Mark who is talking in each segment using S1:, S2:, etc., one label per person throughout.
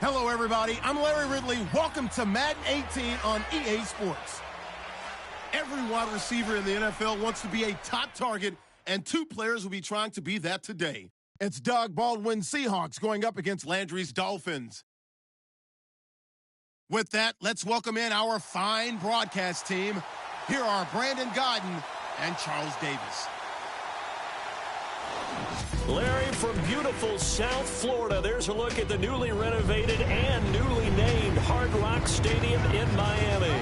S1: Hello, everybody. I'm Larry Ridley. Welcome to Madden 18 on EA Sports. Every wide receiver in the NFL wants to be a top target, and two players will be trying to be that today. It's Doug Baldwin's Seahawks going up against Landry's Dolphins. With that, let's welcome in our fine broadcast team. Here are Brandon Godden and Charles Davis.
S2: Larry from beautiful South Florida. There's a look at the newly renovated and newly named Hard Rock Stadium in Miami.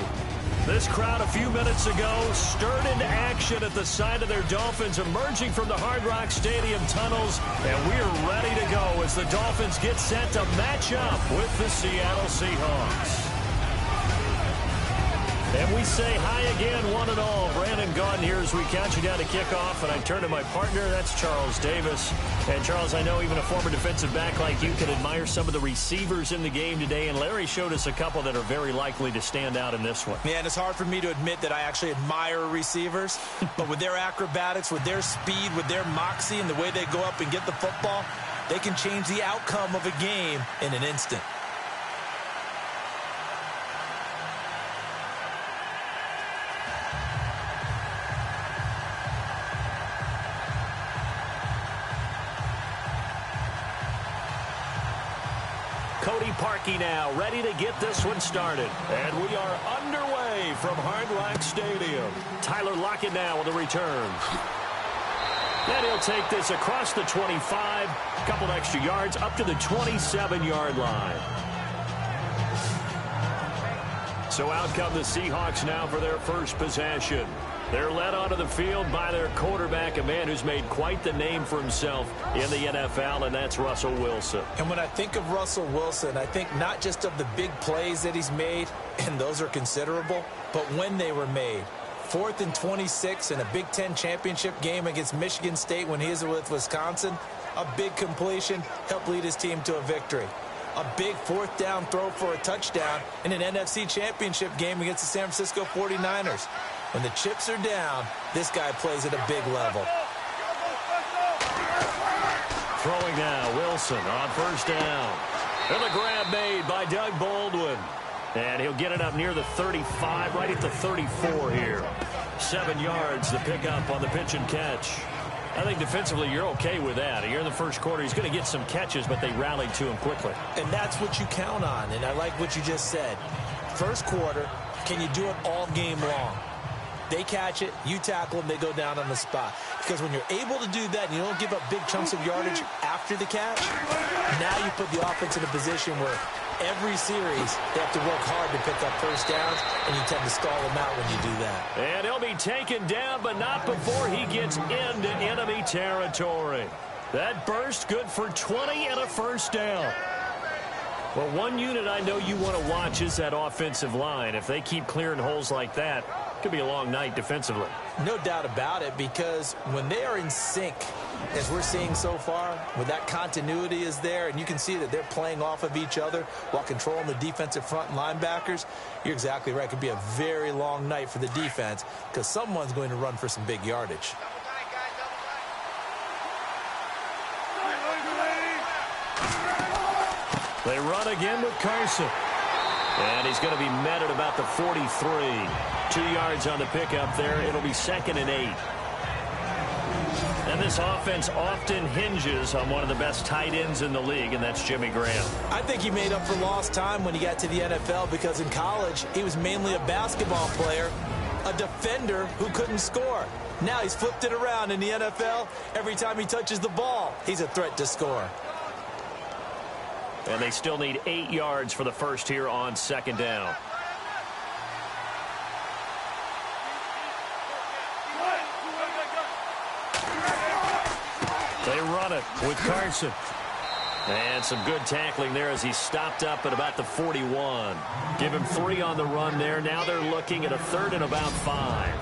S2: This crowd a few minutes ago stirred into action at the side of their Dolphins emerging from the Hard Rock Stadium tunnels, and we're ready to go as the Dolphins get set to match up with the Seattle Seahawks. And we say hi again, one and all. Brandon Gaudin here as we count you down to kickoff, and I turn to my partner, that's Charles Davis. And Charles, I know even a former defensive back like you can admire some of the receivers in the game today, and Larry showed us a couple that are very likely to stand out in this one.
S3: Yeah, and it's hard for me to admit that I actually admire receivers, but with their acrobatics, with their speed, with their moxie, and the way they go up and get the football, they can change the outcome of a game in an instant.
S2: Cody Parkey now, ready to get this one started. And we are underway from Hard Rock Stadium. Tyler Lockett now with a return. And he'll take this across the 25, a couple extra yards, up to the 27-yard line. So out come the Seahawks now for their first possession. They're led onto the field by their quarterback, a man who's made quite the name for himself in the NFL, and that's Russell Wilson.
S3: And when I think of Russell Wilson, I think not just of the big plays that he's made, and those are considerable, but when they were made. 4th and 26 in a Big Ten championship game against Michigan State when he was with Wisconsin. A big completion helped lead his team to a victory. A big 4th down throw for a touchdown in an NFC championship game against the San Francisco 49ers. When the chips are down, this guy plays at a big level.
S2: Throwing now, Wilson on first down. And the grab made by Doug Baldwin. And he'll get it up near the 35, right at the 34 here. 7 yards, the pickup on the pitch and catch. I think defensively you're okay with that. Here in the first quarter, he's going to get some catches, but they rallied to him quickly.
S3: And that's what you count on, and I like what you just said. First quarter, can you do it all game long? They catch it, you tackle them, they go down on the spot. Because when you're able to do that and you don't give up big chunks of yardage after the catch, now you put the offense in a position where every series they have to work hard to pick up first downs, and you tend to stall them out when you do that.
S2: And he'll be taken down, but not before he gets into enemy territory. That burst good for 20 and a first down. Well, one unit I know you want to watch is that offensive line. If they keep clearing holes like that, it could be a long night defensively.
S3: No doubt about it, because when they are in sync, as we're seeing so far, when that continuity is there, and you can see that they're playing off of each other while controlling the defensive front and linebackers, you're exactly right. It could be a very long night for the defense because someone's going to run for some big yardage.
S2: They run again with Carson. And he's going to be met at about the 43. 2 yards on the pickup there. It'll be 2nd and 8. And this offense often hinges on one of the best tight ends in the league, and that's Jimmy Graham.
S3: I think he made up for lost time when he got to the NFL because in college he was mainly a basketball player, a defender who couldn't score. Now he's flipped it around in the NFL. Every time he touches the ball, he's a threat to score.
S2: And they still need 8 yards for the first here on 2nd down. They run it with Carson. And some good tackling there as he stopped up at about the 41. Give him 3 on the run there. Now they're looking at a 3rd and about 5.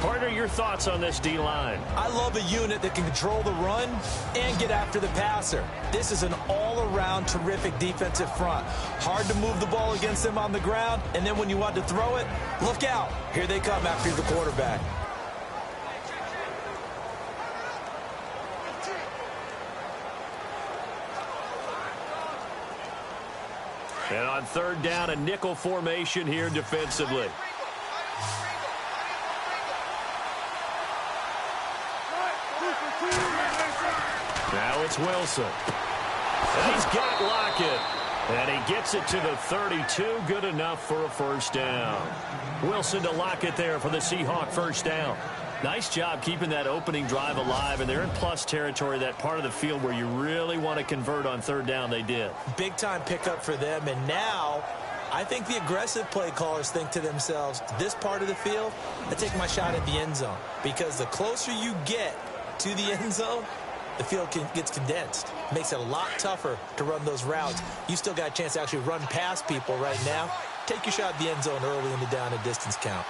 S2: Partner, your thoughts on this D-line?
S3: I love a unit that can control the run and get after the passer. This is an all-around terrific defensive front. Hard to move the ball against them on the ground, and then when you want to throw it, look out. Here they come after the quarterback.
S2: And on third down, a nickel formation here defensively. Now it's Wilson. And he's got Lockett. And he gets it to the 32. Good enough for a first down. Wilson to Lockett there for the Seahawk first down. Nice job keeping that opening drive alive, and they're in plus territory, that part of the field where you really want to convert on third down. They did. Big-time pickup for them, and now I think the aggressive play callers think to themselves, this part of the field, I take my shot at the end zone, because the closer you get to the end zone, the field gets condensed. It makes it a lot tougher to run those routes. You still got a chance to actually run past people right now. Take your shot at the end zone early in the down and distance count.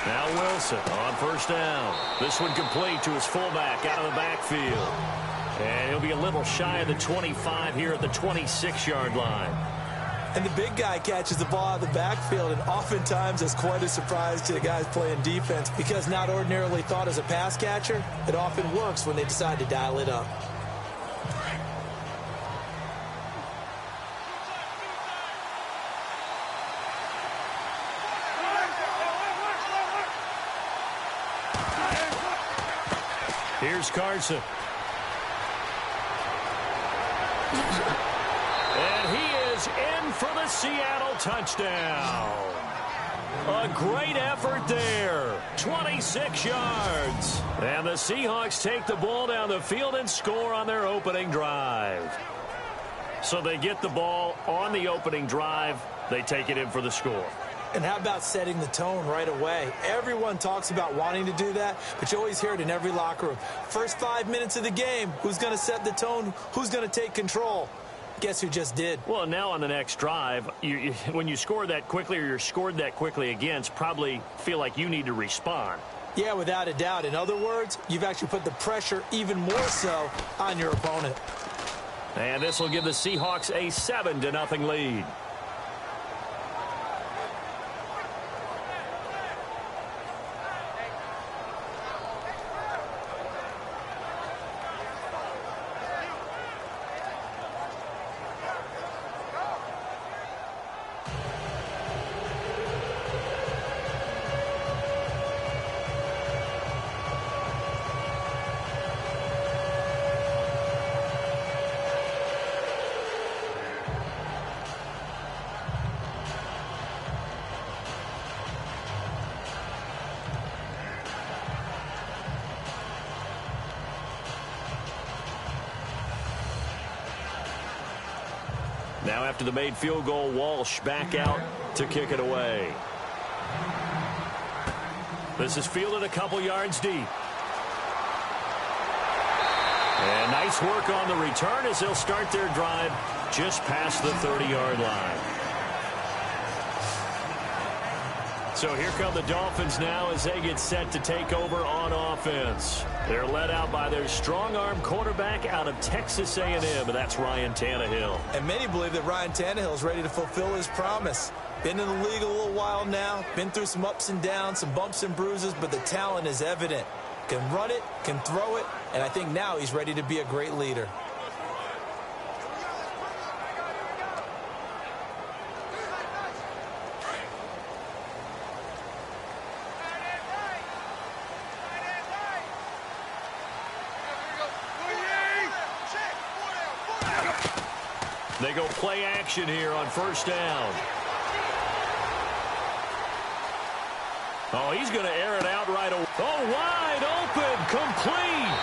S2: Now Wilson on first down. This one complete to his fullback out of the backfield. And he'll be a little shy of the 25 here at the 26-yard line. And the big guy catches the ball out of the backfield, and oftentimes it's quite a surprise to the guys playing defense, because not ordinarily thought as a pass catcher, it often works when they decide to dial it up. Here's Carson. And he is in for the Seattle touchdown. A great effort there. 26 yards. And the Seahawks take the ball down the field and score on their opening drive. So they get the ball on the opening drive. They take it in for the score. And how about setting the tone right away? Everyone talks about wanting to do that, but you always hear it in every locker room. First 5 minutes of the game, who's going to set the tone? Who's going to take control? Guess who just did? Well, now on the next drive, when you score that quickly or you're scored that quickly against, probably feel like you need to respond. Yeah, without a doubt. In other words, you've actually put the pressure even more so on your opponent. And this will give the Seahawks a 7-0 lead. Now after the made field goal, Walsh back out to kick it away. This is fielded a couple yards deep. And nice work on the return as they'll start their drive just past the 30-yard line. So here come the Dolphins now as they get set to take over on offense. They're led out by their strong-arm quarterback out of Texas A&M, and that's Ryan Tannehill. And many believe that Ryan Tannehill is ready to fulfill his promise. Been in the league a little while now, been through some ups and downs, some bumps and bruises, but the talent is evident. Can run it, can throw it, and I think now he's ready to be a great leader. They go play action here on first down. Oh, he's going to air it out right away. Oh, wide open, complete.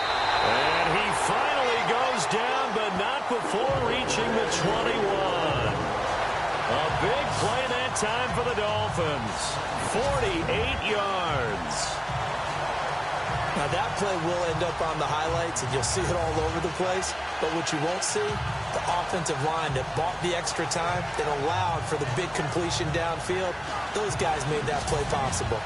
S2: And he finally goes down, but not before reaching the 21. A big play that time for the Dolphins. 48 yards. Now that play will end up on the highlights, and you'll see it all over the place. But what you won't see, the offensive line that bought the extra time, that allowed for the big completion downfield, those guys made that play possible.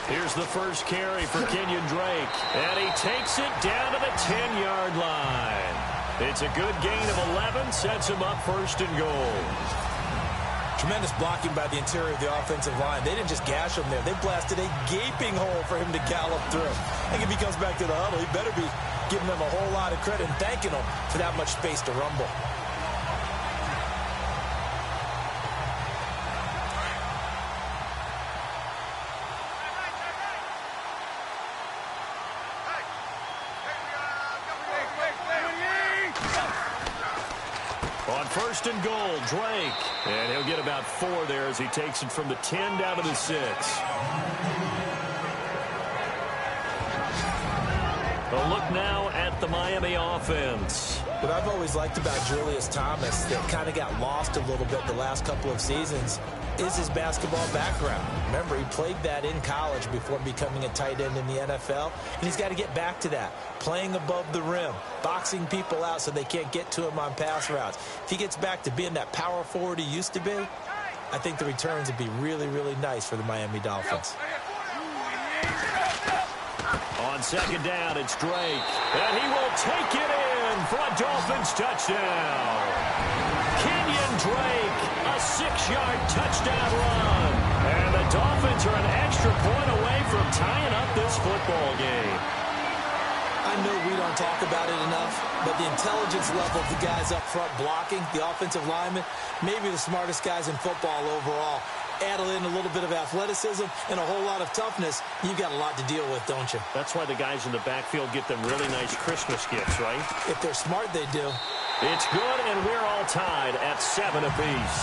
S2: Here's the first carry for Kenyon Drake. And he takes it down to the 10-yard line. It's a good gain of 11, sets him up first and goal.
S3: Tremendous blocking by the interior of the offensive line. They didn't just gash him there. They blasted a gaping hole for him to gallop through. I think if he comes back to the huddle, he better be giving them a whole lot of credit and thanking them for that much space to rumble.
S2: On first and goal, Drake. And he'll get about 4 there as he takes it from the 10 down to the 6. A look now at the Miami offense.
S3: What I've always liked about Julius Thomas that kind of got lost a little bit the last couple of seasons is his basketball background. Remember, he played that in college before becoming a tight end in the NFL, and he's got to get back to that. Playing above the rim, boxing people out so they can't get to him on pass routes. If he gets back to being that power forward he used to be, I think the returns would be really, really nice for the Miami Dolphins.
S2: On second down, it's Drake. And he will take it in for a Dolphins touchdown. Kenyon Drake, a 6-yard touchdown run. And the Dolphins are an extra point away from tying up this football game.
S3: I know we don't talk about it enough, but the intelligence level of the guys up front blocking, the offensive linemen, maybe the smartest guys in football overall. Add in a little bit of athleticism and a whole lot of toughness, you've got a lot to deal with, don't you?
S2: That's why the guys in the backfield get them really nice Christmas gifts, right?
S3: If they're smart, they do.
S2: It's good, and we're all tied at 7 apiece.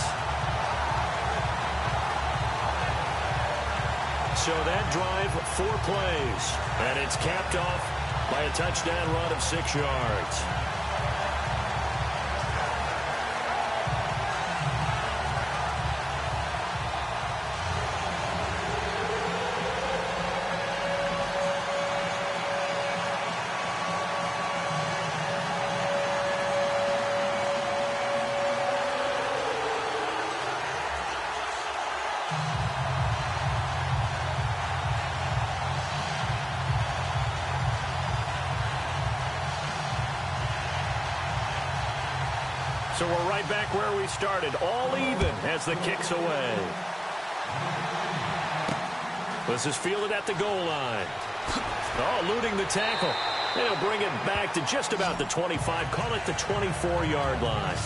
S2: So that drive, 4 plays, and it's capped off by a touchdown run of 6 yards. So we're right back where we started, all even as the kick's away. This is fielded at the goal line. Oh, eluding the tackle. And he'll bring it back to just about the 25, call it the 24-yard line.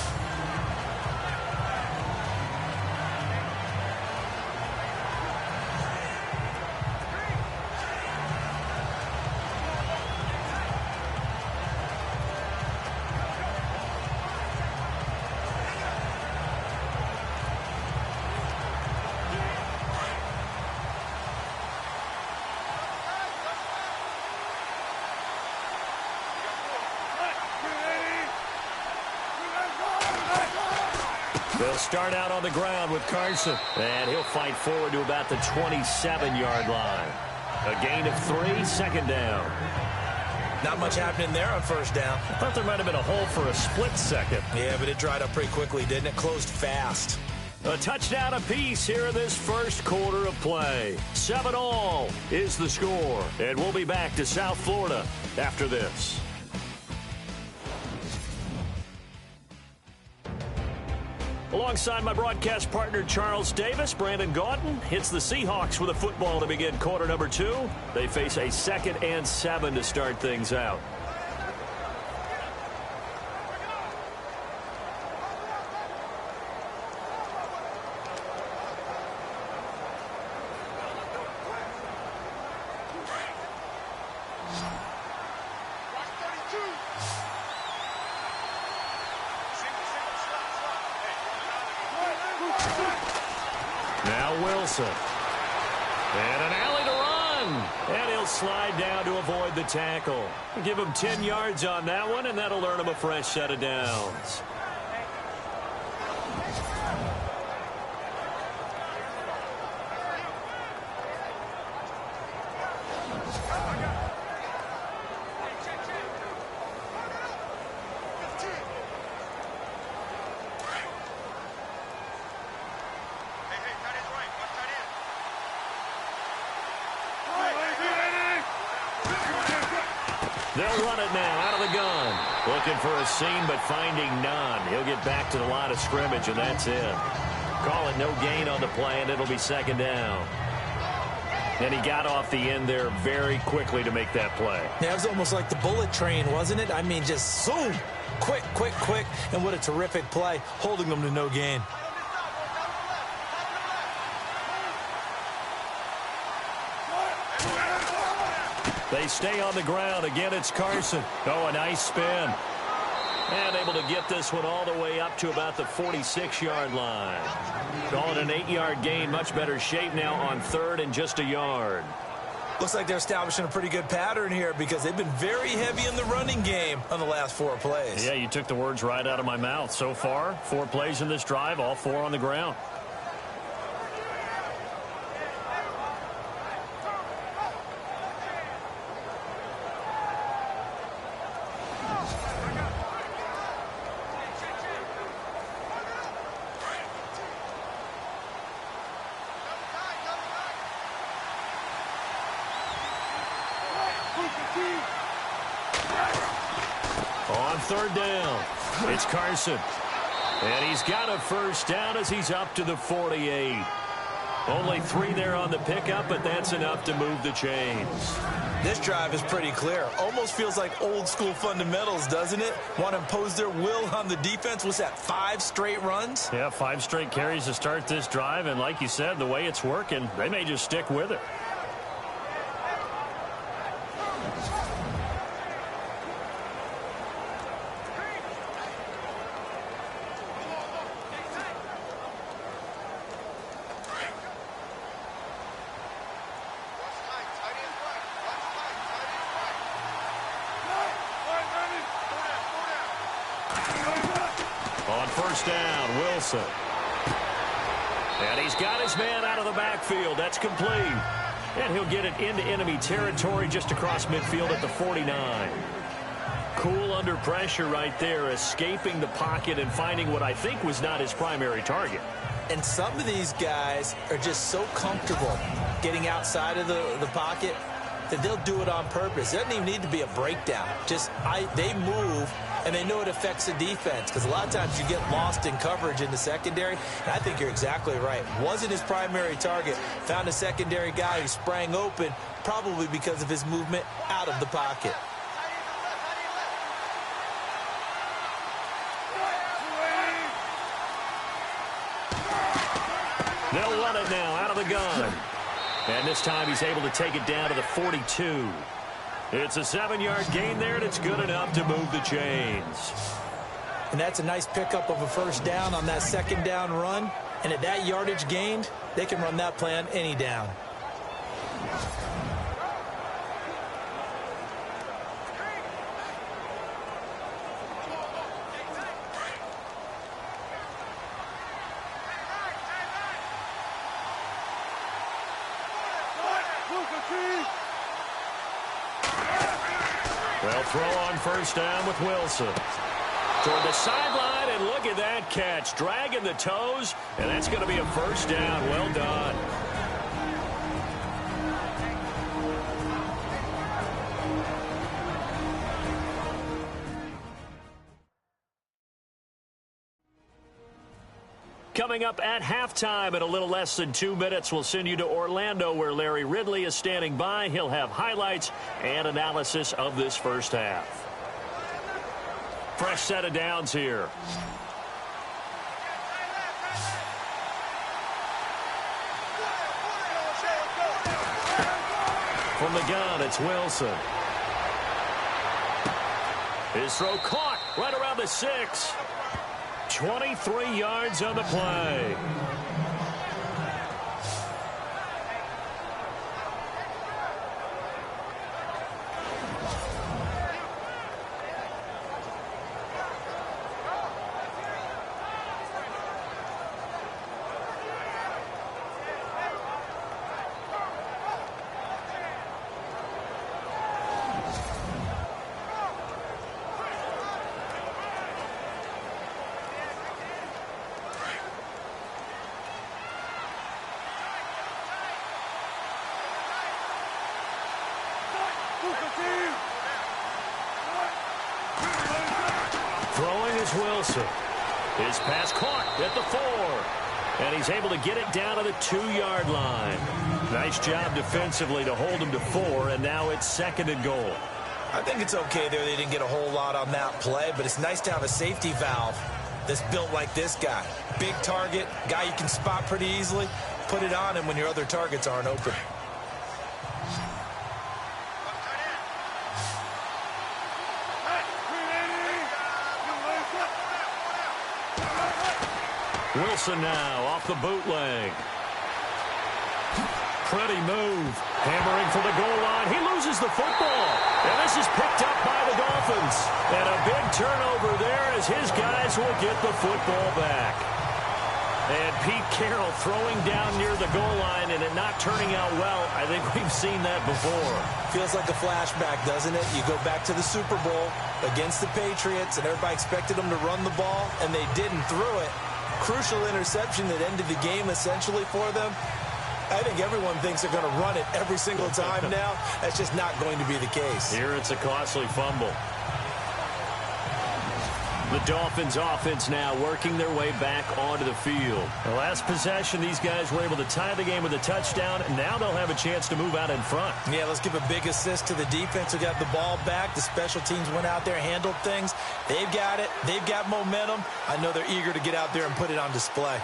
S2: They'll start out on the ground with Carson. And he'll fight forward to about the 27-yard line. A gain of 3, second down.
S3: Not much happening there on first down.
S2: I thought there might have been a hole for a split second.
S3: Yeah, but it dried up pretty quickly, didn't it? Closed fast.
S2: A touchdown apiece here in this first quarter of play. 7-all is the score. And we'll be back to South Florida after this. Alongside my broadcast partner, Charles Davis, Brandon Gaudin hits the Seahawks with a football to begin quarter number 2. They face a 2nd and 7 to start things out. Now Wilson. And an alley to run. And he'll slide down to avoid the tackle. Give him 10 yards on that one, and that'll earn him a fresh set of downs. They'll run it now out of the gun. Looking for a seam, but finding none. He'll get back to the line of scrimmage, and that's it. Call it no gain on the play, and it'll be second down. And he got off the end there very quickly to make that play.
S3: Yeah, it was almost like the bullet train, wasn't it? I mean, just zoom. Quick, quick, quick. And what a terrific play, holding them to no gain.
S2: They stay on the ground. Again, it's Carson. Oh, a nice spin. And able to get this one all the way up to about the 46-yard line. Call it an 8-yard gain. Much better shape now on third and just a yard.
S3: Looks like they're establishing a pretty good pattern here because they've been very heavy in the running game on the last 4 plays.
S2: Yeah, you took the words right out of my mouth. So far, 4 plays in this drive, all 4 on the ground. On third down, it's Carson. And he's got a first down as he's up to the 48. Only 3 there on the pickup, but that's enough to move the chains.
S3: This drive is pretty clear. Almost feels like old school fundamentals, doesn't it? Want to impose their will on the defense. Was that 5 straight runs?
S2: Yeah, 5 straight carries to start this drive. And like you said, the way it's working, they may just stick with it. On first down, Wilson. And he's got his man out of the backfield. That's complete. And he'll get it into enemy territory just across midfield at the 49. Cool under pressure right there, escaping the pocket and finding what I think was not his primary target.
S3: And some of these guys are just so comfortable getting outside of the pocket that they'll do it on purpose. It doesn't even need to be a breakdown. They move, and they know it affects the defense because a lot of times you get lost in coverage in the secondary. And I think you're exactly right. Wasn't his primary target. Found a secondary guy who sprang open, probably because of his movement out of the pocket.
S2: They'll run it now out of the gun. And this time he's able to take it down to the 42. It's a 7-yard gain there, and it's good enough to move the chains.
S3: And that's a nice pickup of a first down on that second down run. And at that yardage gained, they can run that play on any down.
S2: They'll throw on first down with Wilson. Toward the sideline, and look at that catch. Dragging the toes, and that's going to be a first down. Well done. Coming up at halftime in a little less than 2 minutes, we'll send you to Orlando where Larry Ridley is standing by. He'll have highlights and analysis of this first half. Fresh set of downs here. From the gun, it's Wilson. His throw caught right around the 6. 23 yards on the play. goes Wilson. His pass caught at the 4. And he's able to get it down to the 2-yard line. Nice job defensively to hold him to 4, and now it's 2nd and goal.
S3: I think it's okay there. They didn't get a whole lot on that play, but it's nice to have a safety valve that's built like this guy. Big target, guy you can spot pretty easily. Put it on him when your other targets aren't open.
S2: Wilson now off the bootleg. Pretty move. Hammering for the goal line. He loses the football. And this is picked up by the Dolphins. And a big turnover there as his guys will get the football back. And Pete Carroll throwing down near the goal line and it not turning out well. I think we've seen that before.
S3: Feels like a flashback, doesn't it? You go back to the Super Bowl against the Patriots and everybody expected them to run the ball and they didn't throw it. Crucial interception that ended the game essentially for them. I think everyone thinks they're going to run it every single time now. That's just not going to be the case.
S2: Here it's a costly fumble. The Dolphins offense now working their way back onto the field. The last possession, these guys were able to tie the game with a touchdown, and now they'll have a chance to move out in front.
S3: Yeah, let's give a big assist to the defense who got the ball back. The special teams went out there, handled things. They've got it. They've got momentum. I know they're eager to get out there and put it on display.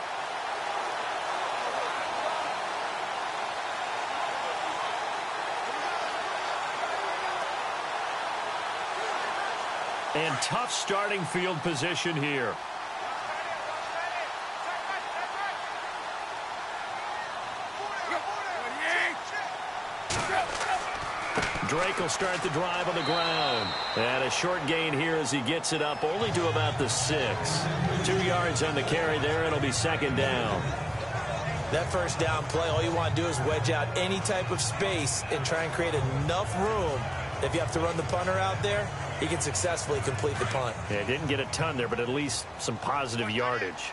S2: And tough starting field position here. Drake will start the drive on the ground. And a short gain here as he gets it up only to about the 6. 2 yards on the carry there. It'll be 2nd down.
S3: That first down play, all you want to do is wedge out any type of space and try and create enough room. If you have to run the punter out there, he can successfully complete the punt.
S2: Yeah, didn't get a ton there, but at least some positive yardage.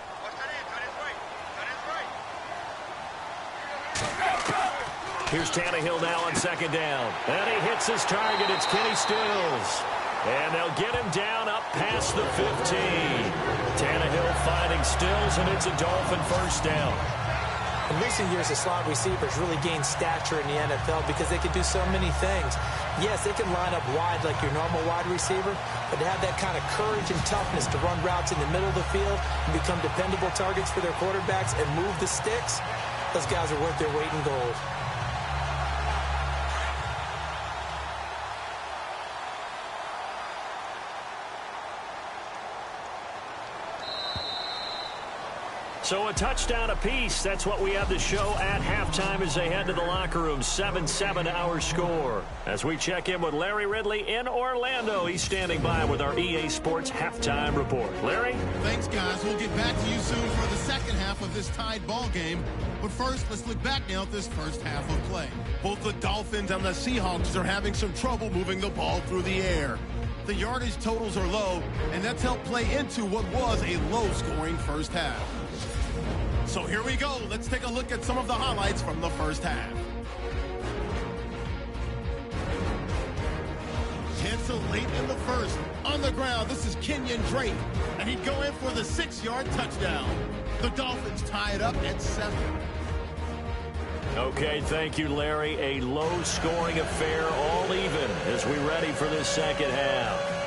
S2: Here's Tannehill now on 2nd down. And he hits his target. It's Kenny Stills. And they'll get him down up past the 15. Tannehill finding Stills, and it's a Dolphin first down.
S3: In recent years, the slot receivers really gained stature in the NFL because they can do so many things. Yes, they can line up wide like your normal wide receiver, but to have that kind of courage and toughness to run routes in the middle of the field and become dependable targets for their quarterbacks and move the sticks, those guys are worth their weight in gold.
S2: So a touchdown apiece. That's what we have to show at halftime as they head to the locker room. 7-7 our score. As we check in with Larry Ridley in Orlando. He's standing by with our EA Sports halftime report. Larry?
S1: Thanks, guys. We'll get back to you soon for the second half of this tied ball game. But first, let's look back now at this first half of play. Both the Dolphins and the Seahawks are having some trouble moving the ball through the air. The yardage totals are low, and that's helped play into what was a low-scoring first half. So here we go. Let's take a look at some of the highlights from the first half. Cancel late in the first. On the ground, this is Kenyon Drake, and he'd go in for the 6-yard touchdown. The Dolphins tie it up at 7.
S2: Okay, thank you, Larry. A low-scoring affair, all even, as we ready for this second half.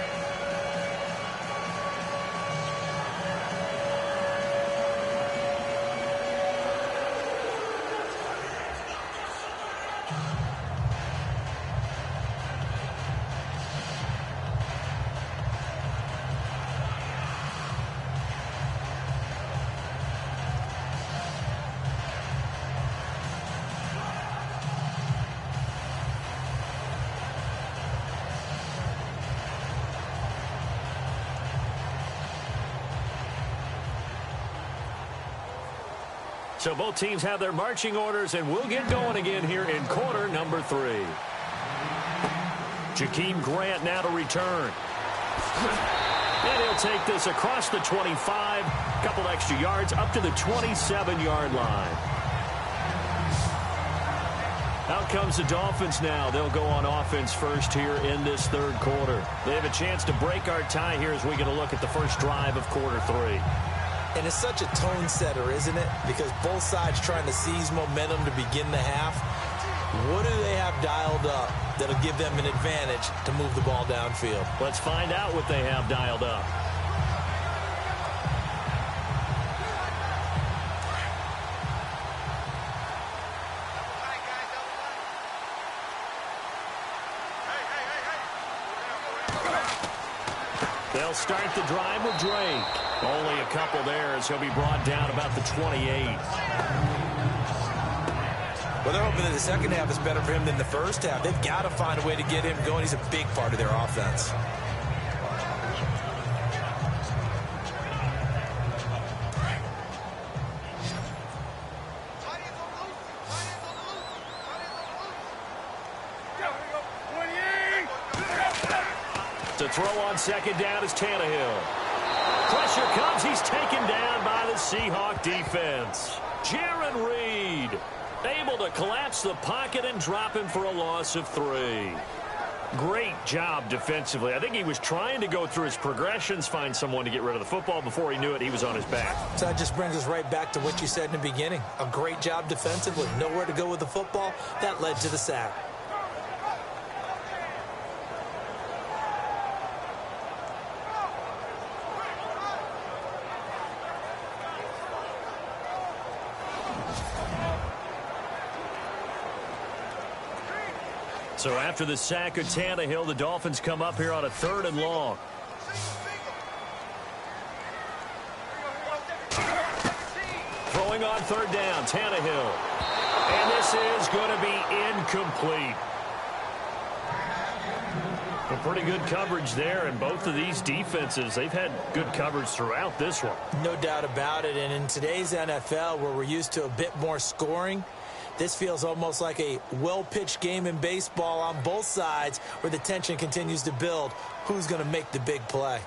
S2: So both teams have their marching orders, and we'll get going again here in quarter number 3. Jakeem Grant now to return. And he'll take this across the 25, a couple extra yards, up to the 27-yard line. Out comes the Dolphins now. They'll go on offense first here in this third quarter. They have a chance to break our tie here as we get a look at the first drive of quarter 3.
S3: And it's such a tone setter, isn't it? Because both sides trying to seize momentum to begin the half. What do they have dialed up that'll give them an advantage to move the ball downfield?
S2: Let's find out what they have dialed up. They'll start the drive with Drake. Only a couple there as he'll be brought down about the 28.
S3: Well, they're hoping that the second half is better for him than the first half. They've got to find a way to get him going. He's a big part of their offense.
S2: To throw on second down is Tannehill. Pressure comes. He's taken down by the Seahawk defense. Jaron Reed able to collapse the pocket and drop him for a loss of 3. Great job defensively. I think he was trying to go through his progressions, find someone to get rid of the football. Before he knew it, he was on his back.
S3: So that just brings us right back to what you said in the beginning. A great job defensively. Nowhere to go with the football. That led to the sack.
S2: So after the sack of Tannehill, the Dolphins come up here on a 3rd and long. Throwing on 3rd down, Tannehill. And this is going to be incomplete. A pretty good coverage there, and both of these defenses, they've had good coverage throughout this one.
S3: No doubt about it, and in today's NFL, where we're used to a bit more scoring, this feels almost like a well-pitched game in baseball on both sides where the tension continues to build. Who's going to make the big play?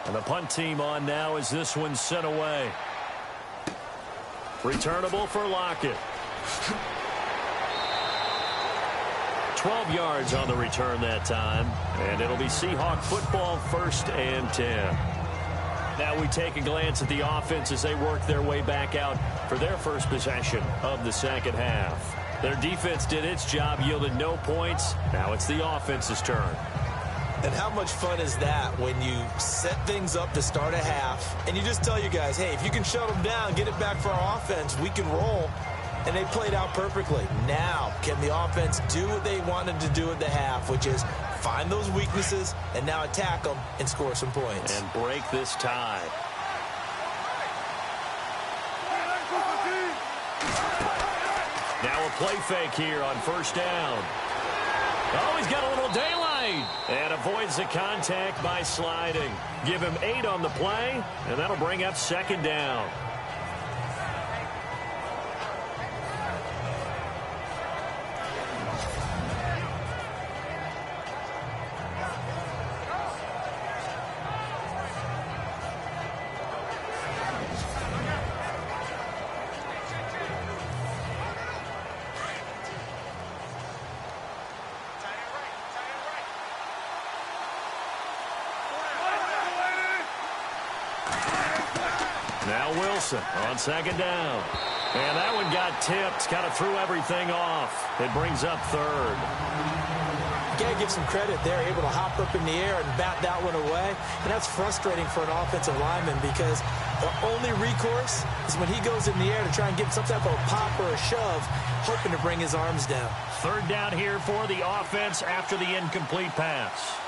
S2: And the punt team on now as this one's sent away. Returnable for Lockett. 12 yards on the return that time. And it'll be Seahawk football, 1st and 10. Now we take a glance at the offense as they work their way back out for their first possession of the second half. Their defense did its job, yielded no points. Now it's the offense's turn.
S3: And how much fun is that when you set things up to start a half and you just tell you guys, hey, if you can shut them down, get it back for our offense, we can roll. And they played out perfectly. Now, can the offense do what they wanted to do at the half, which is find those weaknesses and now attack them and score some points.
S2: And break this tie. Now a play fake here on 1st down. Oh, he's got a little daylight. And avoids the contact by sliding. Give him 8 on the play, and that'll bring up 2nd down. Now Wilson on 2nd down. And that one got tipped, kind of threw everything off. It brings up 3rd.
S3: You got to give some credit. They're able to hop up in the air and bat that one away. And that's frustrating for an offensive lineman because the only recourse is when he goes in the air to try and get some type of pop or a shove, hoping to bring his arms down.
S2: 3rd down here for the offense after the incomplete pass.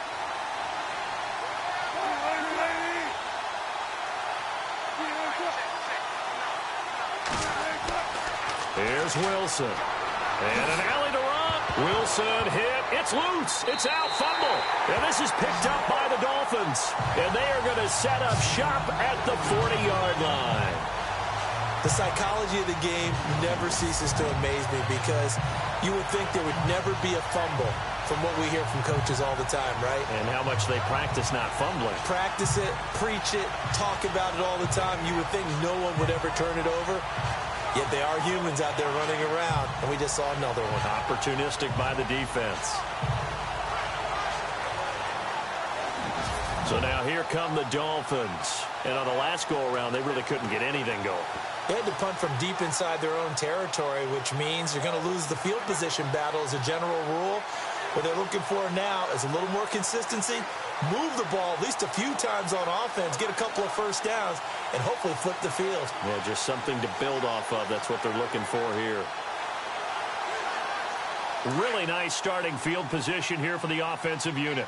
S2: Here's Wilson. And an alley to run. Wilson hit. It's loose. It's out. Fumble. And this is picked up by the Dolphins. And they are going to set up shop at the 40-yard line.
S3: The psychology of the game never ceases to amaze me because you would think there would never be a fumble from what we hear from coaches all the time, right?
S2: And how much they practice not fumbling.
S3: Practice it, preach it, talk about it all the time. You would think no one would ever turn it over. Yet they are humans out there running around, and we just saw another one.
S2: Opportunistic by the defense. So now here come the Dolphins. And on the last go-around, they really couldn't get anything going.
S3: They had to punt from deep inside their own territory, which means you're going to lose the field position battle as a general rule. What they're looking for now is a little more consistency, move the ball at least a few times on offense, get a couple of first downs, and hopefully flip the field.
S2: Yeah, just something to build off of. That's what they're looking for here. Really nice starting field position here for the offensive unit.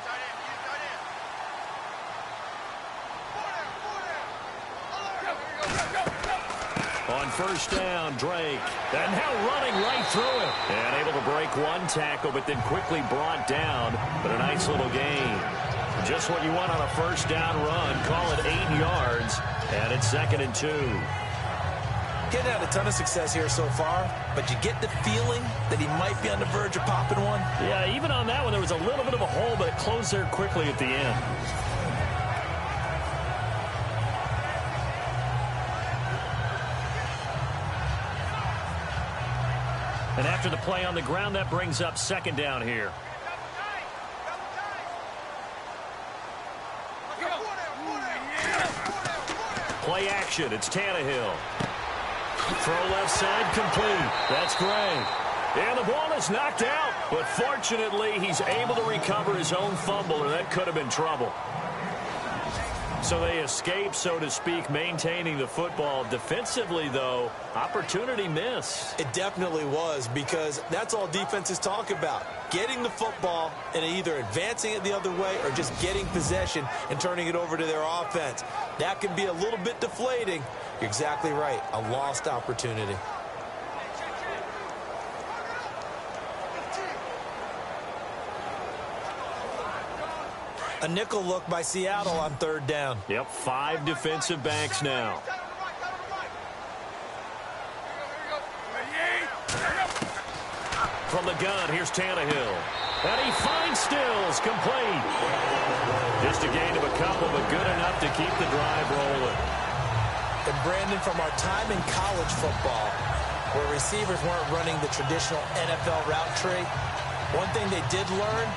S2: On first down, Drake. And now running right through it. And able to break one tackle, but then quickly brought down. But a nice little gain. Just what you want on a first down run. Call it 8 yards. And it's 2nd and 2.
S3: Getting had a ton of success here so far, but you get the feeling that he might be on the verge of popping one.
S2: Yeah, even on that one, there was a little bit of a hole, but it closed there quickly at the end. And after the play on the ground, that brings up 2nd down here. Play action. It's Tannehill. Throw left side complete. That's Gray. And the ball is knocked out. But fortunately, he's able to recover his own fumble, or that could have been trouble. So they escape, so to speak, maintaining the football. Defensively, though, opportunity miss.
S3: It definitely was, because that's all defenses talk about. Getting the football and either advancing it the other way or just getting possession and turning it over to their offense. That can be a little bit deflating. You're exactly right. A lost opportunity. A nickel look by Seattle on 3rd down.
S2: Yep, 5 defensive backs now. From the gun, here's Tannehill. And he finds Stills, complete. Just a gain of a couple, but good enough to keep the drive rolling.
S3: And Brandon, from our time in college football, where receivers weren't running the traditional NFL route tree, one thing they did learn: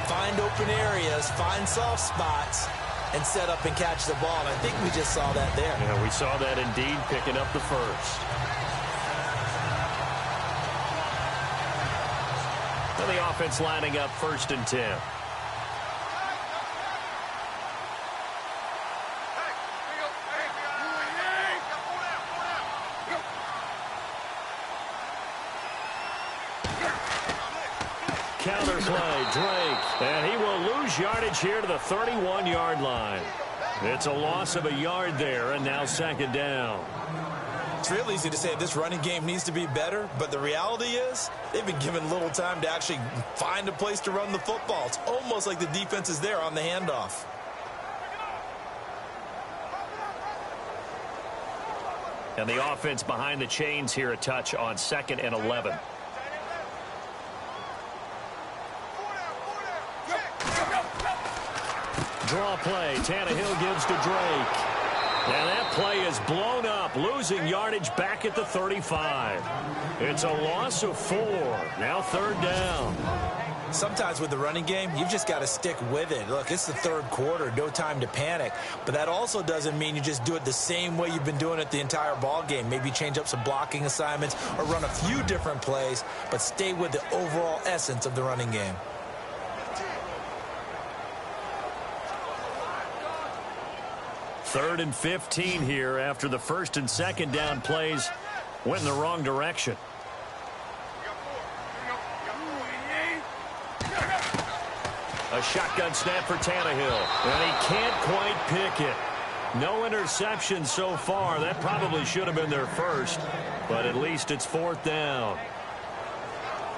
S3: find open areas, find soft spots, and set up and catch the ball. And I think we just saw that there.
S2: Yeah, we saw that indeed, picking up the first. And the offense lining up 1st and 10. Counter play, Drake, and he will lose yardage here to the 31-yard line. It's a loss of a yard there, and now 2nd down.
S3: It's real easy to say this running game needs to be better, but the reality is they've been given little time to actually find a place to run the football. It's almost like the defense is there on the handoff.
S2: And the offense behind the chains here, a touch on 2nd and 11. Draw play. Tannehill gives to Drake. And that play is blown up, losing yardage back at the 35. It's a loss of 4. Now 3rd down.
S3: Sometimes with the running game, you've just got to stick with it. Look, it's the 3rd quarter, no time to panic. But that also doesn't mean you just do it the same way you've been doing it the entire ball game. Maybe change up some blocking assignments or run a few different plays, but stay with the overall essence of the running game.
S2: 3rd and 15 here after the 1st and 2nd down plays went in the wrong direction. A shotgun snap for Tannehill, and he can't quite pick it. No interception so far. That probably should have been their first, but at least it's 4th down.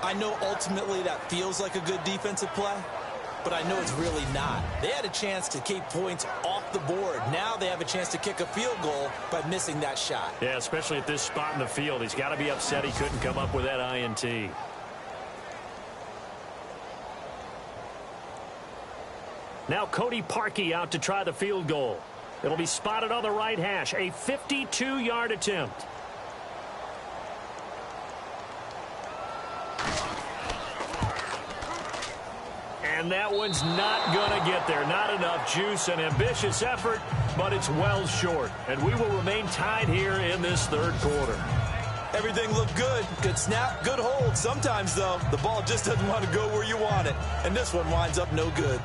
S3: I know ultimately that feels like a good defensive play, but I know it's really not. They had a chance to keep points off the board. Now they have a chance to kick a field goal by missing that shot.
S2: Yeah, especially at this spot in the field. He's got to be upset he couldn't come up with that INT. Now Cody Parkey out to try the field goal. It'll be spotted on the right hash. A 52-yard attempt. And that one's not going to get there. Not enough juice. An ambitious effort, but it's well short. And we will remain tied here in this third quarter.
S3: Everything looked good. Good snap, good hold. Sometimes, though, the ball just doesn't want to go where you want it. And this one winds up no good.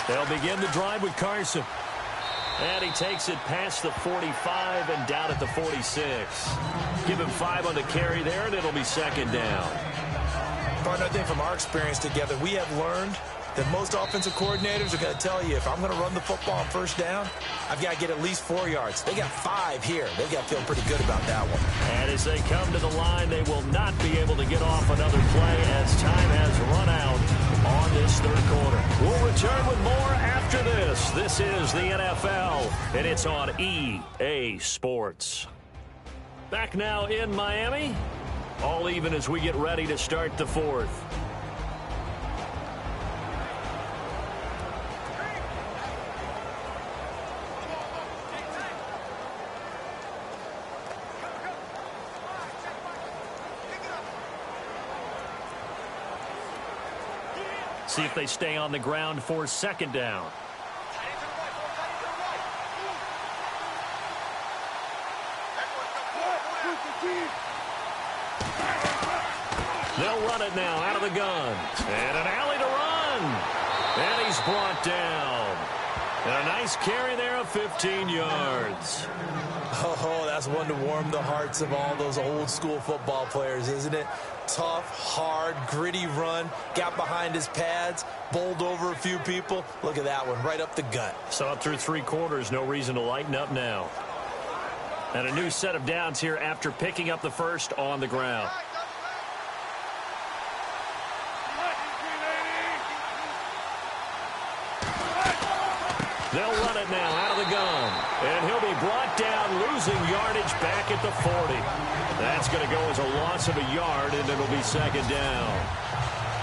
S2: They'll begin the drive with Carson. And he takes it past the 45 and down at the 46. Give him 5 on the carry there, and it'll be second down.
S3: Partner, I think from our experience together, we have learned that most offensive coordinators are going to tell you, if I'm going to run the football on first down, I've got to get at least 4 yards. They got 5 here. They've got to feel pretty good about that one.
S2: And as they come to the line, they will not be able to get off another play as time has run out on this third quarter. We'll return with more after this. This is the NFL, and it's on EA Sports. Back now in Miami, all even as we get ready to start the fourth. See if they stay on the ground for second down. They'll run it now out of the gun. And an alley to run. And he's brought down. And a nice carry there of 15 yards.
S3: Oh, that's one to warm the hearts of all those old school football players, isn't it? Tough, hard, gritty run. Got behind his pads, bowled over a few people. Look at that one, right up the gut.
S2: Saw it through 3 quarters. No reason to lighten up now. And a new set of downs here after picking up the first on the ground. They'll run it now out of the gun. And he'll be brought down, losing yardage back at the 40. That's going to go as a loss of a yard, and it'll be second down.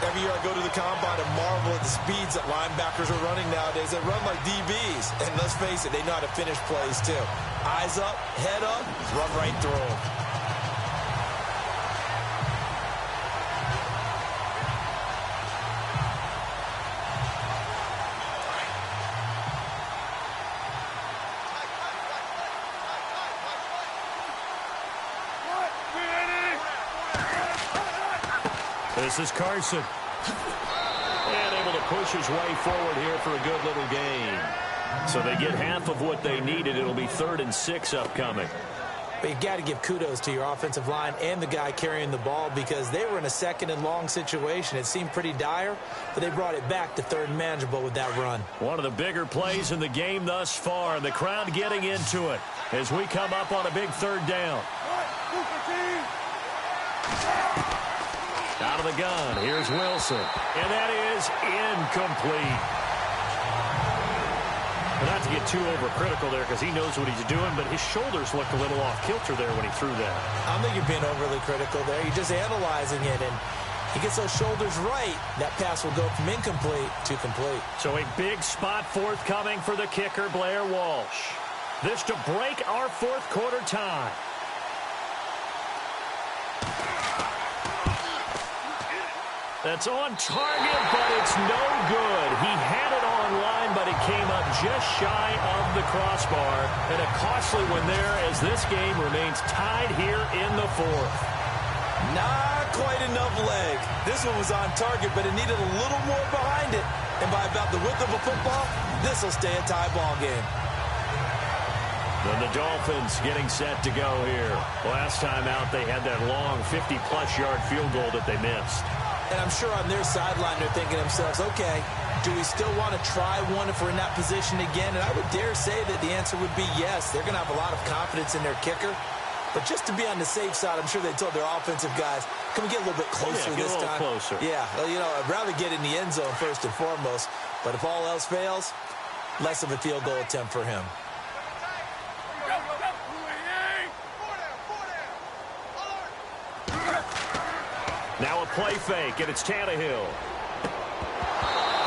S3: Every year I go to the combine and marvel at the speeds that linebackers are running nowadays. They run like DBs. And let's face it, they know how to finish plays too. Eyes up, head up, run right through them.
S2: This is Carson. And able to push his way forward here for a good little gain. So they get half of what they needed. It'll be 3rd and 6 upcoming.
S3: But you've got to give kudos to your offensive line and the guy carrying the ball, because they were in a 2nd and long situation. It seemed pretty dire, but they brought it back to 3rd and manageable with that run. One
S2: of the bigger plays in the game thus far. The crowd getting into it as we come up on a big 3rd down. Out of the gun, here's Wilson. And that is incomplete. Not to get too overcritical there, because he knows what he's doing, but his shoulders looked a little off kilter there when he threw that.
S3: I don't think you're being overly critical there. You're just analyzing it, and he gets those shoulders right. That pass will go from incomplete to complete.
S2: So a big spot forthcoming for the kicker, Blair Walsh. This to break our 4th quarter tie. That's on target, but it's no good. He had it on line, but it came up just shy of the crossbar. And a costly one there as this game remains tied here in the 4th.
S3: Not quite enough leg. This one was on target, but it needed a little more behind it. And by about the width of a football, this will stay a tie ball game.
S2: And the Dolphins getting set to go here. Last time out, they had that long 50-plus yard field goal that they missed.
S3: And I'm sure on their sideline they're thinking to themselves, okay, do we still want to try one if we're in that position again? And I would dare say that the answer would be yes. They're going to have a lot of confidence in their kicker. But just to be on the safe side, I'm sure they told their offensive guys, can we get a little bit closer this time?
S2: Closer.
S3: Yeah, well, you know, I'd rather get in the end zone first and foremost. But if all else fails, less of a field goal attempt for him.
S2: Now a play fake, and it's Tannehill.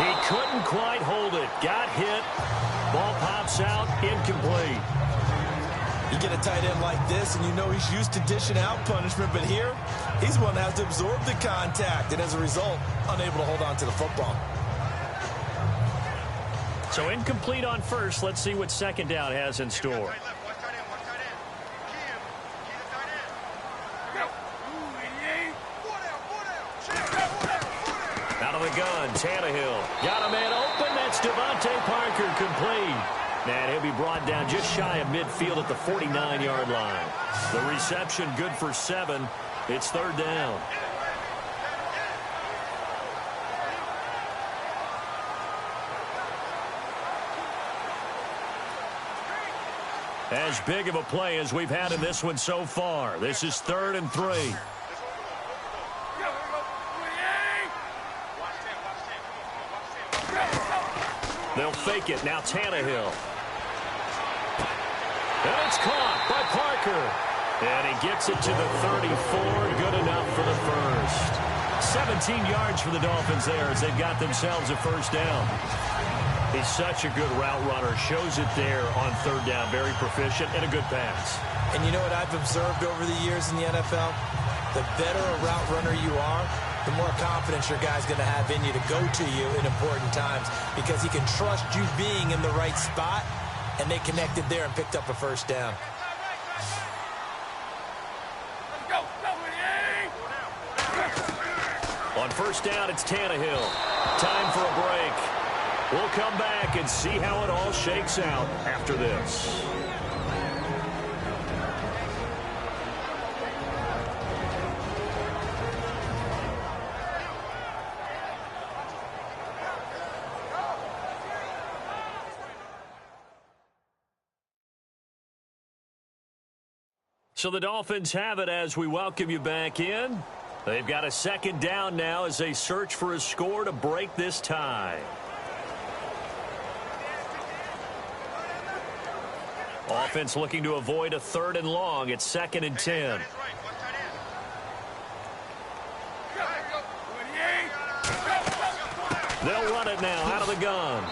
S2: He couldn't quite hold it. Got hit. Ball pops out, incomplete.
S3: You get a tight end like this, and you know he's used to dishing out punishment, but here, he's one that has to absorb the contact, and as a result, unable to hold on to the football.
S2: So incomplete on first. Let's see what second down has in store. Out of the gun, Tannehill. Got a man open. That's Devontae Parker, complete. And he'll be brought down just shy of midfield at the 49-yard line. The reception good for 7. It's third down. As big of a play as we've had in this one so far. This is 3rd and 3. They'll fake it. Now Tannehill. And it's caught by Parker. And he gets it to the 34. Good enough for the first. 17 yards for the Dolphins there as they've got themselves a first down. He's such a good route runner. Shows it there on third down. Very proficient and a good pass.
S3: And you know what I've observed over the years in the NFL? The better a route runner you are, the more confidence your guy's going to have in you to go to you in important times because he can trust you being in the right spot, and they connected there and picked up a first down.
S2: On first down, it's Tannehill. Time for a break. We'll come back and see how it all shakes out after this. So the Dolphins have it as we welcome you back in. They've got a second down now as they search for a score to break this tie. Offense looking to avoid a 3rd and long. It's 2nd and 10. They'll run it now out of the gun.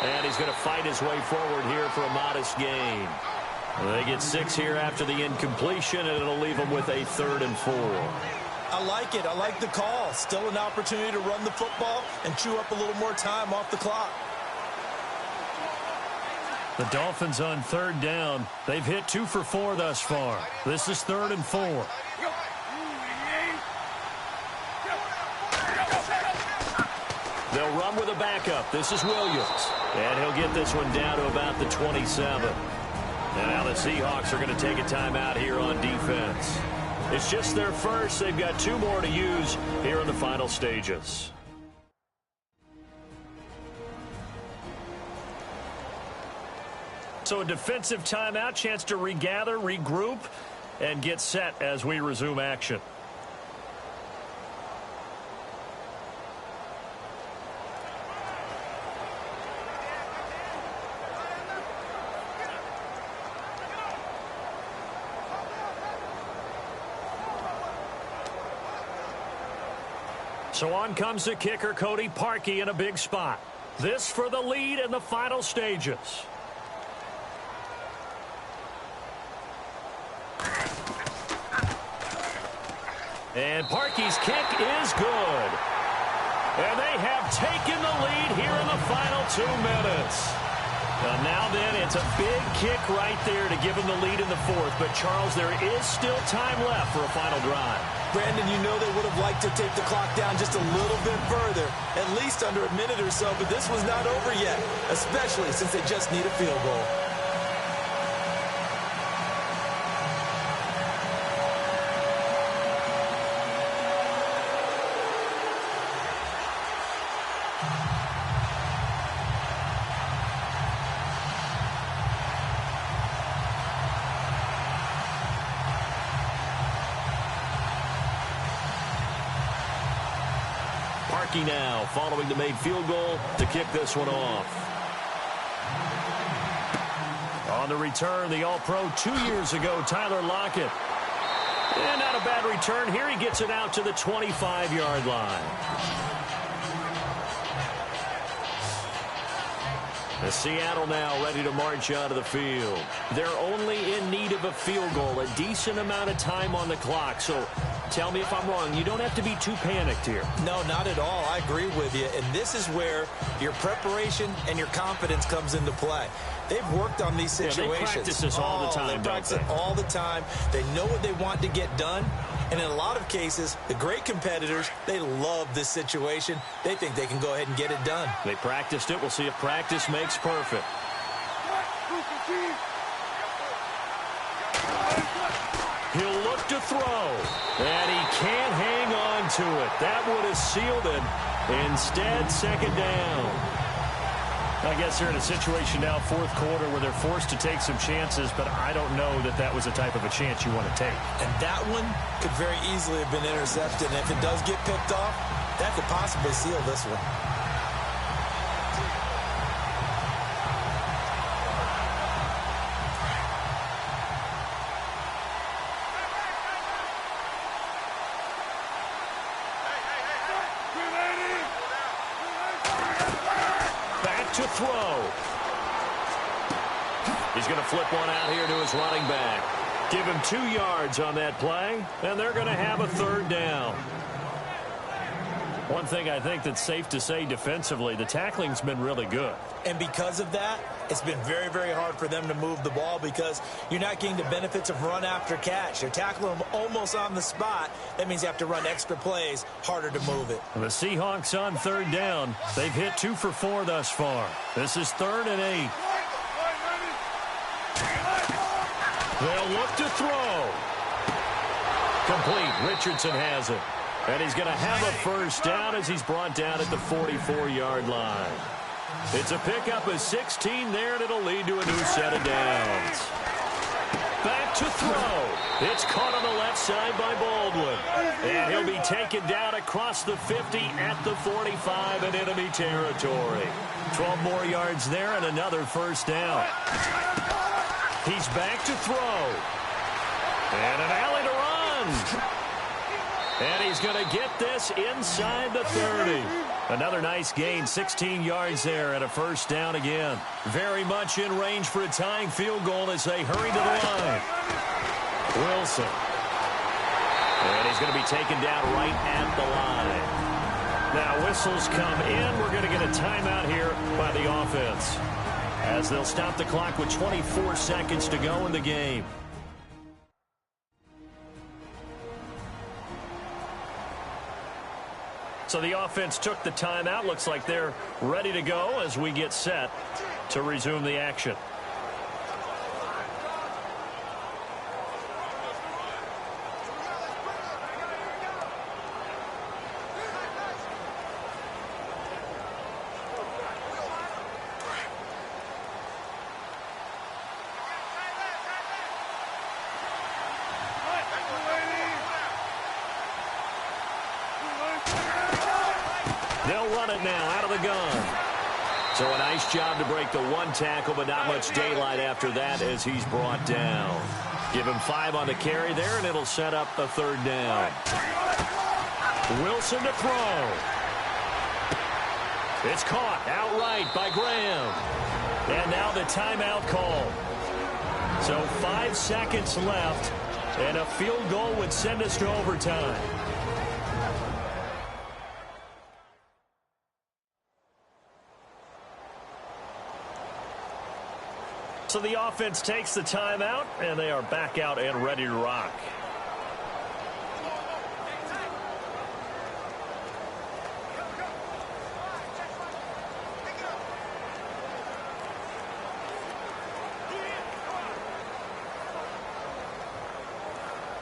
S2: And he's going to fight his way forward here for a modest gain. They get 6 here after the incompletion, and it'll leave them with a 3rd and 4.
S3: I like it. I like the call. Still an opportunity to run the football and chew up a little more time off the clock.
S2: The Dolphins on third down. They've hit 2 for 4 thus far. This is 3rd and 4. They'll run with a backup. This is Williams. And he'll get this one down to about the 27. And now the Seahawks are going to take a timeout here on defense. It's just their first. They've got 2 more to use here in the final stages. So a defensive timeout, chance to regather, regroup, and get set as we resume action. So on comes the kicker, Cody Parkey, in a big spot. This for the lead in the final stages. And Parkey's kick is good. And they have taken the lead here in the final 2 minutes. Now then, it's a big kick right there to give him the lead in the fourth. But, Charles, there is still time left for a final drive.
S3: Brandon, you know they would have liked to take the clock down just a little bit further, at least under a minute or so, but this was not over yet, especially since they just need a field goal.
S2: Now following the made field goal to kick this one off. On the return, the All-Pro 2 years ago, Tyler Lockett. And not a bad return here. He gets it out to the 25-yard line. The Seattle now ready to march out of the field. They're only in need of a field goal, a decent amount of time on the clock. So tell me if I'm wrong. You don't have to be too panicked here.
S3: No, not at all. I agree with you. And this is where your preparation and your confidence comes into play. They've worked on these situations.
S2: Yeah, they practice this all the time,
S3: They practice it all the time. They know what they want to get done. And in a lot of cases, the great competitors, they love this situation. They think they can go ahead and get it done.
S2: They practiced it. We'll see if practice makes perfect. He'll look to throw. And he can't hang on to it. That would have sealed it. Instead, second down. I guess they're in a situation now, fourth quarter, where they're forced to take some chances, but I don't know that that was the type of a chance you want to take.
S3: And that one could very easily have been intercepted. And if it does get picked off, that could possibly seal this one.
S2: To throw. He's going to flip one out here to his running back. Give him 2 yards on that play, and they're going to have a third down. One thing I think that's safe to say defensively, the tackling's been really good.
S3: And because of that, it's been very, very hard for them to move the ball because you're not getting the benefits of run after catch. You're tackling them almost on the spot. That means you have to run extra plays, harder to move it.
S2: The Seahawks on third down. They've hit 2 for 4 thus far. This is 3rd and 8. They'll look to throw. Complete. Richardson has it. And he's going to have a first down as he's brought down at the 44-yard line. It's a pickup of 16 there, and it'll lead to a new set of downs. Back to throw. It's caught on the left side by Baldwin. And he'll be taken down across the 50 at the 45 in enemy territory. 12 more yards there and another first down. He's back to throw. And an alley to run. And he's going to get this inside the 30. Another nice gain, 16 yards there and a first down again. Very much in range for a tying field goal as they hurry to the line. Wilson. And he's going to be taken down right at the line. Now whistles come in. We're going to get a timeout here by the offense, as they'll stop the clock with 24 seconds to go in the game. So the offense took the timeout. Looks like they're ready to go as we get set to resume the action. They'll run it now out of the gun. So a nice job to break the one tackle, but not much daylight after that as he's brought down. Give him 5 on the carry there, and it'll set up a third down. Wilson to throw. It's caught outright by Graham. And now the timeout call. So 5 seconds left, and a field goal would send us to overtime. So the offense takes the timeout, and they are back out and ready to rock.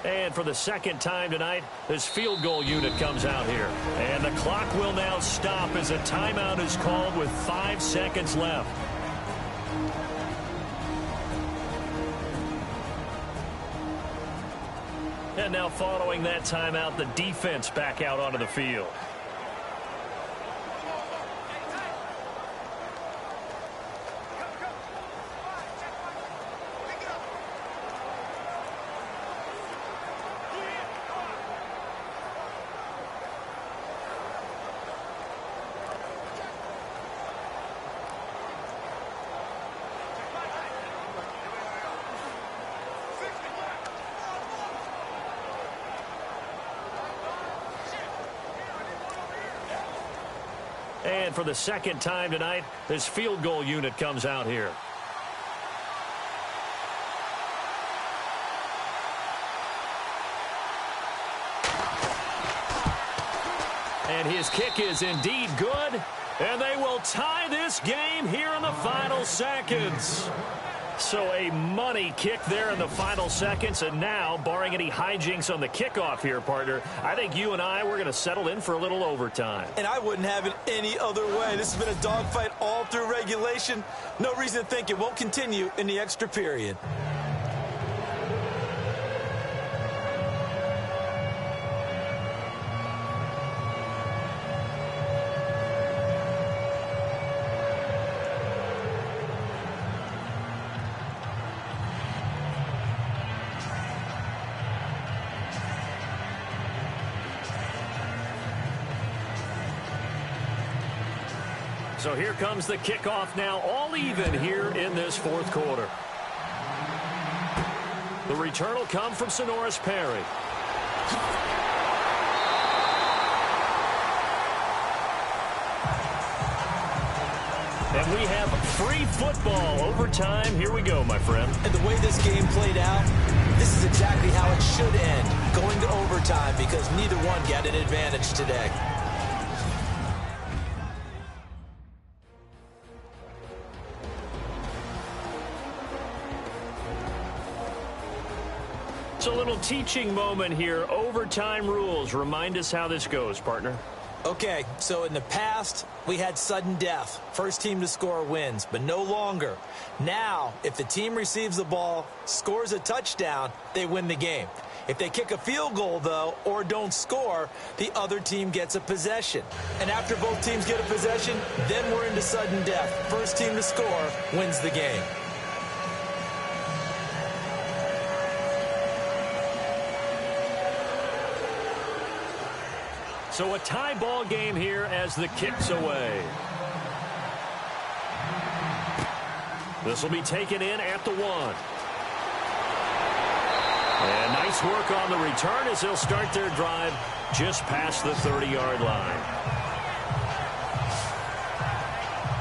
S2: And for the second time tonight, this field goal unit comes out here. And the clock will now stop as a timeout is called with 5 seconds left. And now following that timeout, the defense back out onto the field. And for the second time tonight, this field goal unit comes out here. And his kick is indeed good. And they will tie this game here in the final seconds. So a money kick there in the final seconds. And now, barring any hijinks on the kickoff here, partner, I think you and I, we're going to settle in for a little overtime.
S3: And I wouldn't have it any other way. This has been a dogfight all through regulation. No reason to think it won't continue in the extra period.
S2: So here comes the kickoff now, all even here in this fourth quarter. The return will come from Sonoris Perry. And we have free football overtime. Here we go, my friend.
S3: And the way this game played out, this is exactly how it should end, going to overtime, because neither one got an advantage today.
S2: It's a little teaching moment here. Overtime rules. Remind us how this goes, partner.
S3: Okay, so in the past, we had sudden death. First team to score wins, but no longer. Now, if the team receives the ball, scores a touchdown, they win the game. If they kick a field goal, though, or don't score, the other team gets a possession. And after both teams get a possession, then we're into sudden death. First team to score wins the game.
S2: So a tie ball game here as the kick's away. This will be taken in at the 1. And nice work on the return as they'll start their drive just past the 30-yard line.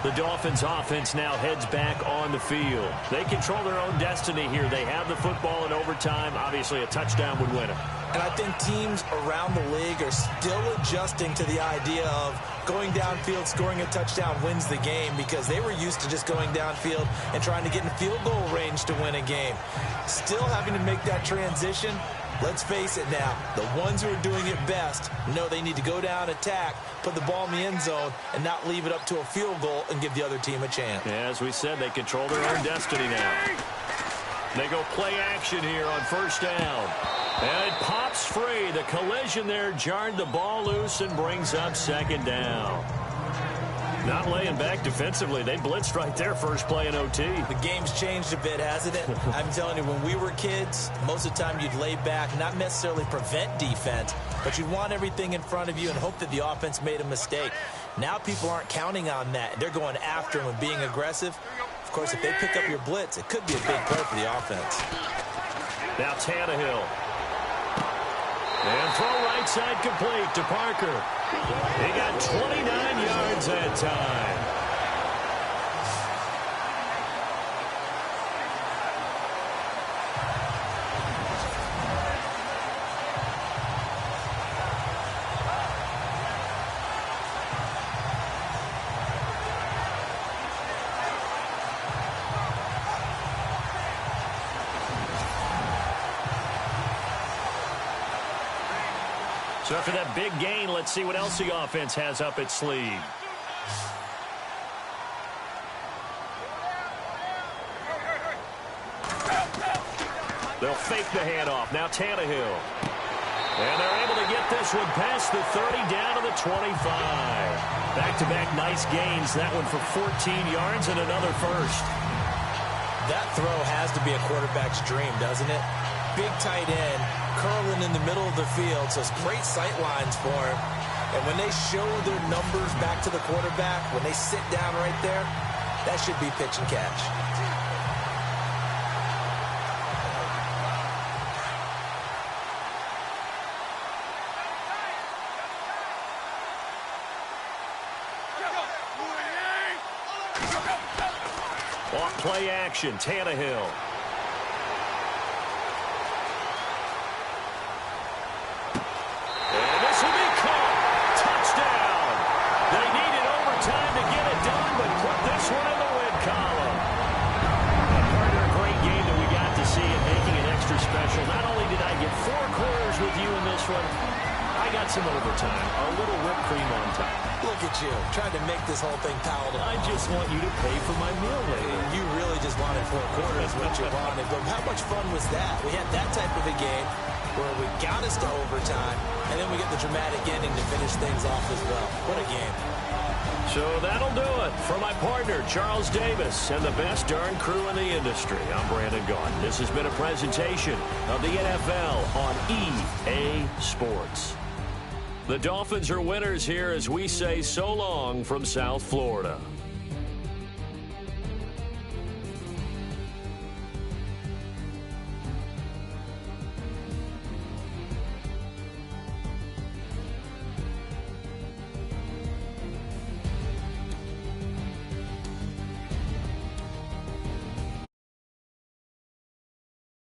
S2: The Dolphins offense now heads back on the field. They control their own destiny here. They have the football in overtime. Obviously, a touchdown would win it.
S3: And I think teams around the league are still adjusting to the idea of going downfield, scoring a touchdown wins the game, because they were used to just going downfield and trying to get in field goal range to win a game. Still having to make that transition. Let's face it now, the ones who are doing it best know they need to go down, attack, put the ball in the end zone, and not leave it up to a field goal and give the other team a chance.
S2: Yeah, as we said, they control their own destiny now. They go play action here on first down. And it pops free. The collision there jarred the ball loose and brings up second down. Not laying back defensively. They blitzed right there first play in OT.
S3: The game's changed a bit, hasn't it? I'm telling you, when we were kids, most of the time you'd lay back, not necessarily prevent defense, but you'd want everything in front of you and hope that the offense made a mistake. Now people aren't counting on that. They're going after them and being aggressive. Of course, if they pick up your blitz, it could be a big play for the offense.
S2: Now Tannehill. And throw right side complete to Parker. He got 29 yards that time. So after that big gain, let's see what else the offense has up its sleeve. They'll fake the handoff. Now Tannehill. And they're able to get this one past the 30 down to the 25. Back-to-back nice gains. That one for 14 yards and another first.
S3: That throw has to be a quarterback's dream, doesn't it? Big tight end, curling in the middle of the field, so it's great sight lines for him. And when they show their numbers back to the quarterback, when they sit down right there, that should be pitch and catch.
S2: Off play action, Tannehill. And this will be caught. Touchdown. They needed overtime to get it done, but put this one in the win column. A great game that we got to see and making it extra special. Not only did I get 4 quarters with you in this one, I got some overtime, a little whipped cream on top.
S3: Look at you, trying to make this whole thing palatable.
S2: I just want you to pay for my meal later.
S3: You really just wanted 4 quarters, what you wanted. But how much fun was that? We had that type of a game where we got us to overtime, and then we get the dramatic ending to finish things off as well. What a game.
S2: So that'll do it. For my partner, Charles Davis, and the best darn crew in the industry, I'm Brandon Gaudin. This has been a presentation of the NFL on EA Sports. The Dolphins are winners here as we say so long from South Florida.